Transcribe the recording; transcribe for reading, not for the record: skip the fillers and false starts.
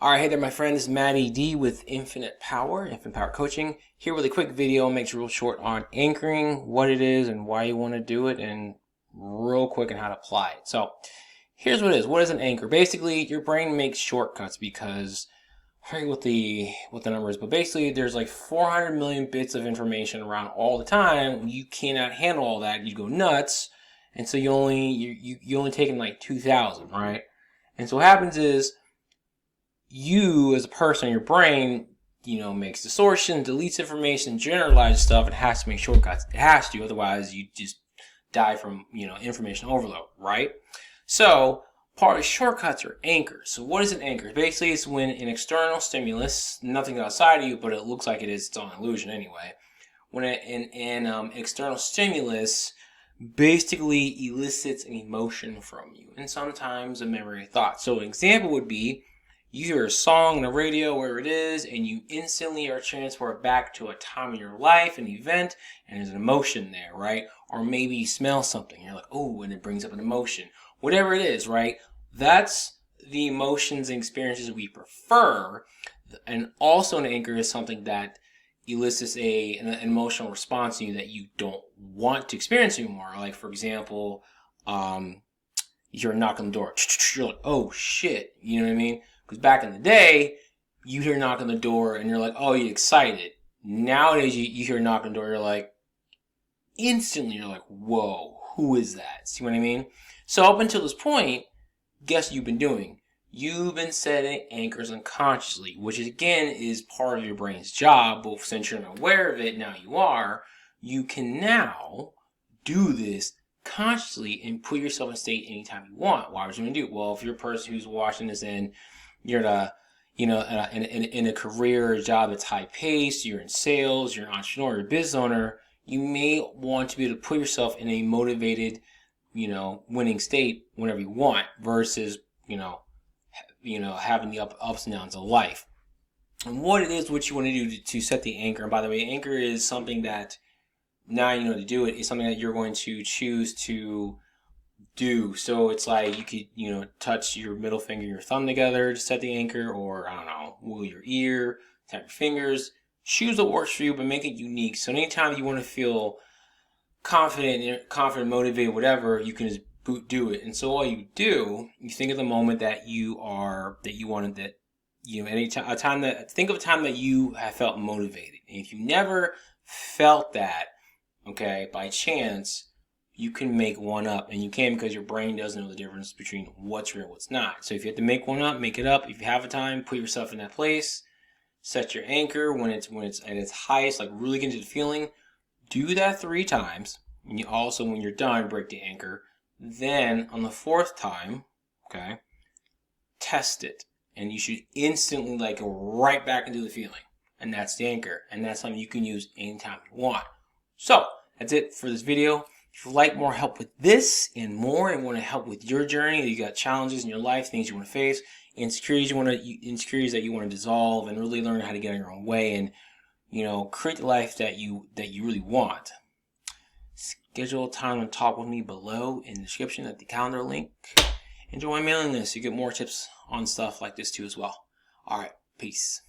All right, hey there, my friend. This is Matty D with Infinite Power Coaching. Here with a quick video, makes it real short on anchoring, what it is and why you want to do it, and real quick on how to apply it. So here's what it is. What is an anchor? Basically, your brain makes shortcuts because I forget what the number is, but basically there's like 400 million bits of information around all the time. You cannot handle all that. You go nuts, and so you only take in like 2,000, right? And so what happens is, you as a person, your brain, makes distortion, deletes information, generalizes stuff. It has to make shortcuts. It has to, otherwise you just die from, information overload, right? So part of shortcuts are anchors. So what is an anchor? Basically, it's when an external stimulus, nothing outside of you, but it looks like it is, it's an illusion anyway. When an external stimulus basically elicits an emotion from you, and sometimes a memory or thought. So an example would be, you hear a song on the radio, wherever it is, and you instantly are transported back to a time in your life, an event, and there's an emotion there, right? Or maybe you smell something, you're like, oh, and it brings up an emotion. Whatever it is, right? That's the emotions and experiences we prefer. And also an anchor is something that elicits an emotional response in you that you don't want to experience anymore. Like, for example, you're knocking on the door, you're like, oh shit, you know what I mean? Because back in the day, you hear a knock on the door and you're like, oh, you're excited. Nowadays, you hear a knock on the door, you're like, instantly, you're like, whoa, who is that? See what I mean? So up until this point, guess what you've been doing? You've been setting anchors unconsciously, which again is part of your brain's job. But since you're not aware of it, now you are, you can now do this consciously and put yourself in a state anytime you want. Why would you want to do it? Well, if you're a person who's watching this and you're in a career or job that's high paced, you're in sales, you're an entrepreneur, you're a business owner, you may want to be able to put yourself in a motivated, winning state whenever you want, versus, having the ups and downs of life. And what it is, what you want to do to set the anchor. And by the way, anchor is something that, now you know to do it, is something that you're going to choose to do. So it's like you could, touch your middle finger and your thumb together to set the anchor, or I don't know, wiggle your ear, tap your fingers. Choose what works for you, but make it unique. So anytime you want to feel confident, motivated, whatever, you can just do it. And so all you do, you think of the moment that think of a time that you have felt motivated. And if you never felt that, okay, by chance, you can make one up, and you can because your brain doesn't know the difference between what's real and what's not. So if you have to make one up, make it up. If you have a time, put yourself in that place. Set your anchor when it's at its highest, like really get into the feeling. Do that 3 times. And you also, when you're done, break the anchor. Then on the 4th time, okay, test it. And you should instantly go right back into the feeling. And that's the anchor. And that's something you can use anytime you want. So that's it for this video. If you'd like more help with this and more, and want to help with your journey, you got challenges in your life, things you want to face, insecurities that you want to dissolve, and really learn how to get on your own way, and create the life that you really want. Schedule a time to talk with me below in the description at the calendar link. Enjoy my mailing list. You get more tips on stuff like this too as well. All right, peace.